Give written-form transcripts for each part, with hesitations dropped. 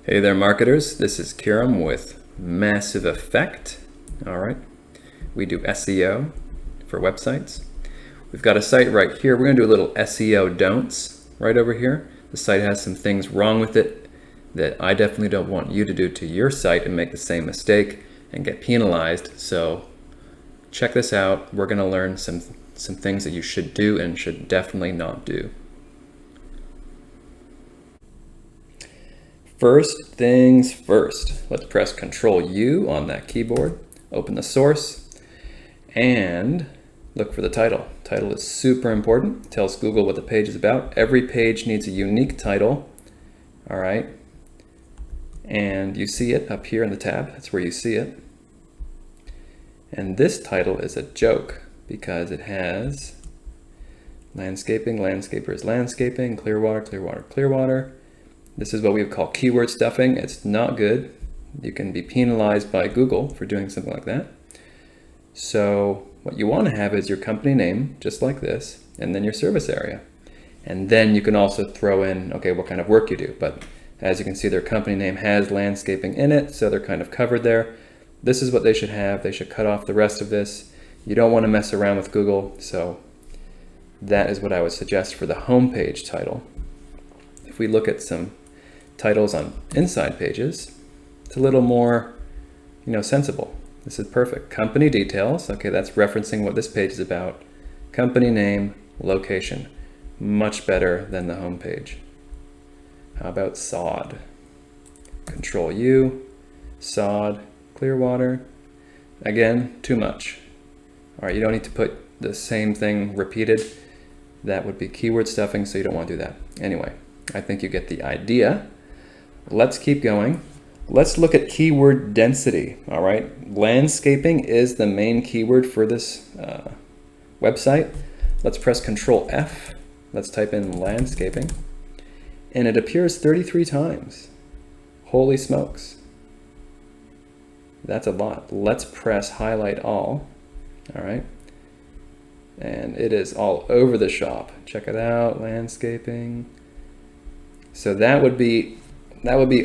Hey there, marketers. This is Kiram with Massive Effect. All right, we do SEO for websites. We've got a site right here. We're going to do a little SEO don'ts right over here. The site has some things wrong with it that I definitely don't want you to do to your site and make the same mistake and get penalized. So check this out. We're going to learn some things that you should do and should definitely not do. First things first, let's press Control U on that keyboard, open the source, and look for the title. Title is super important. It tells Google what the page is about. Every page needs a unique title, all right? And you see it up here in the tab. That's where you see it. And this title is a joke because it has landscaping, landscapers, landscaping, Clearwater, Clearwater, Clearwater. This is what we would call keyword stuffing. It's not good. You can be penalized by Google for doing something like that. So what you want to have is your company name, just like this, and then your service area. And then you can also throw in, okay, what kind of work you do. But as you can see, their company name has landscaping in it, so they're kind of covered there. This is what they should have. They should cut off the rest of this. You don't want to mess around with Google, so that is what I would suggest for the homepage title. If we look at some titles on inside pages, it's a little more, sensible. This is perfect. Company details, okay, that's referencing what this page is about. Company name, location, much better than the home page. How about sod? Control U, sod, Clearwater. Again, too much. All right, you don't need to put the same thing repeated. That would be keyword stuffing, so you don't want to do that. Anyway, I think you get the idea. Let's keep going. Let's look at keyword density, all right? Landscaping is the main keyword for this website. Let's press Control F. Let's type in landscaping. And it appears 33 times. Holy smokes. That's a lot. Let's press highlight all, right? And it is all over the shop. Check it out, landscaping. So that would be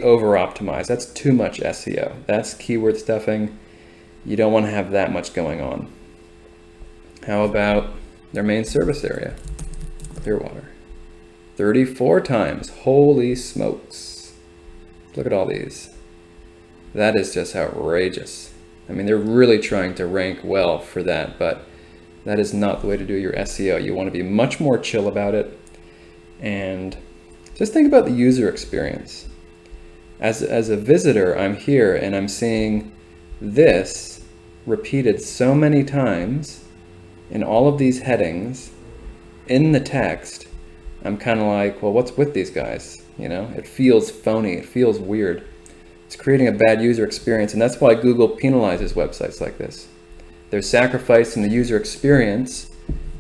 over optimized. That's too much SEO. That's keyword stuffing. You don't want to have that much going on. How about their main service area? Clearwater. 34 times. Holy smokes. Look at all these. That is just outrageous. I mean, they're really trying to rank well for that, but that is not the way to do your SEO. You want to be much more chill about it. And just think about the user experience. As a visitor, I'm here and I'm seeing this repeated so many times in all of these headings in the text. I'm kind of like, well, what's with these guys? It feels phony. It feels weird. It's creating a bad user experience, and that's why Google penalizes websites like this. They're sacrificing the user experience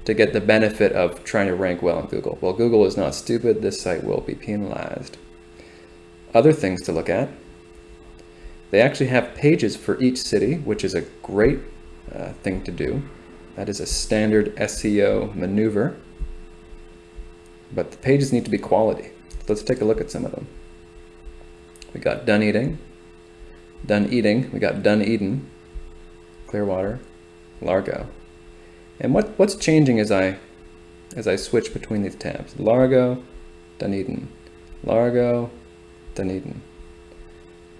to get the benefit of trying to rank well in Google. Well, Google is not stupid. This site will be penalized. Other things to look at. They actually have pages for each city, which is a great thing to do. That is a standard SEO maneuver. But the pages need to be quality. Let's take a look at some of them. We got done eating. We got done eaten. Clearwater, Largo. And what's changing as I switch between these tabs? Largo, Dunedin, Largo, Dunedin.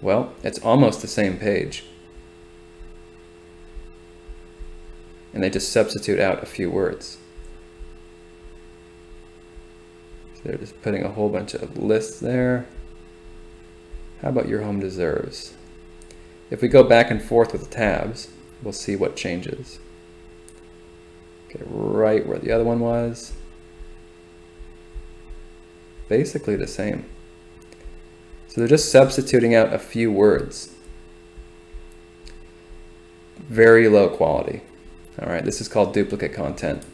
Well, it's almost the same page. And they just substitute out a few words. So they're just putting a whole bunch of lists there. How about your home deserves? If we go back and forth with the tabs, we'll see what changes. Okay, right where the other one was. Basically the same. So they're just substituting out a few words. Very low quality. All right, this is called duplicate content.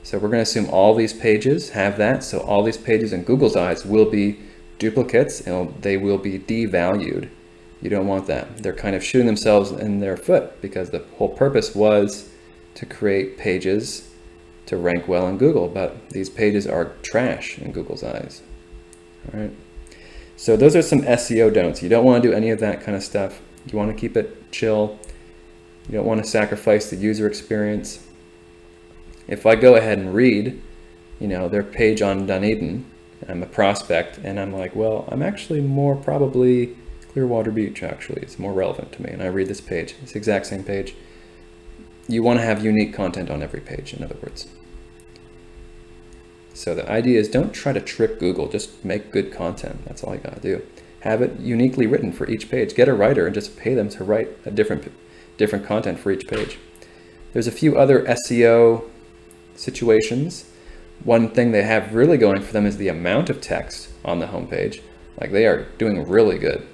So we're going to assume all these pages have that. So all these pages in Google's eyes will be duplicates and they will be devalued. You don't want that. They're kind of shooting themselves in their foot because the whole purpose was to create pages to rank well in Google, but these pages are trash in Google's eyes. All right. So those are some SEO don'ts. You don't want to do any of that kind of stuff. You want to keep it chill. You don't want to sacrifice the user experience. If I go ahead and read, their page on Dunedin, I'm a prospect, and I'm like, well, I'm actually more probably Clearwater Beach, actually. It's more relevant to me. And I read this page. It's the exact same page. You want to have unique content on every page, in other words. So the idea is don't try to trick Google. Just make good content. That's all you got to do. Have it uniquely written for each page. Get a writer and just pay them to write a different content for each page. There's a few other SEO situations. One thing they have really going for them is the amount of text on the homepage. Like, they are doing really good.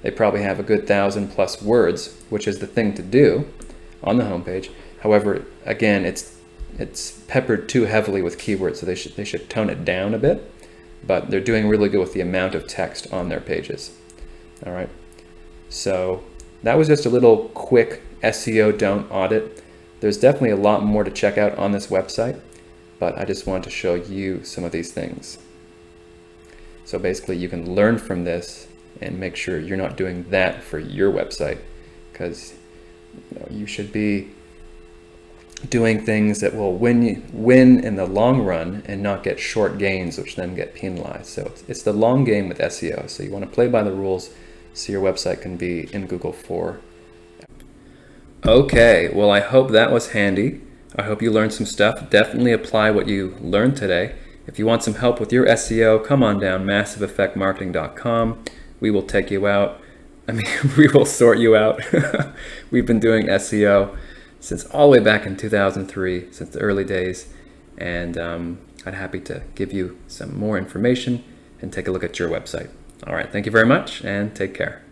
They probably have a good 1,000+ words, which is the thing to do on the homepage. However, again, it's peppered too heavily with keywords, so they should tone it down a bit. But they're doing really good with the amount of text on their pages. All right. So that was just a little quick SEO don't audit. There's definitely a lot more to check out on this website, but I just wanted to show you some of these things. So basically you can learn from this and make sure you're not doing that for your website, because you should be doing things that will win in the long run and not get short gains, which then get penalized. So it's the long game with SEO. So you want to play by the rules so your website can be in Google for. Okay, well, I hope that was handy. I hope you learned some stuff. Definitely apply what you learned today. If you want some help with your SEO, come on down, massiveeffectmarketing.com. We will take you out. We will sort you out. We've been doing SEO since all the way back in 2003, since the early days. And I'd happy to give you some more information and take a look at your website. All right, thank you very much and take care.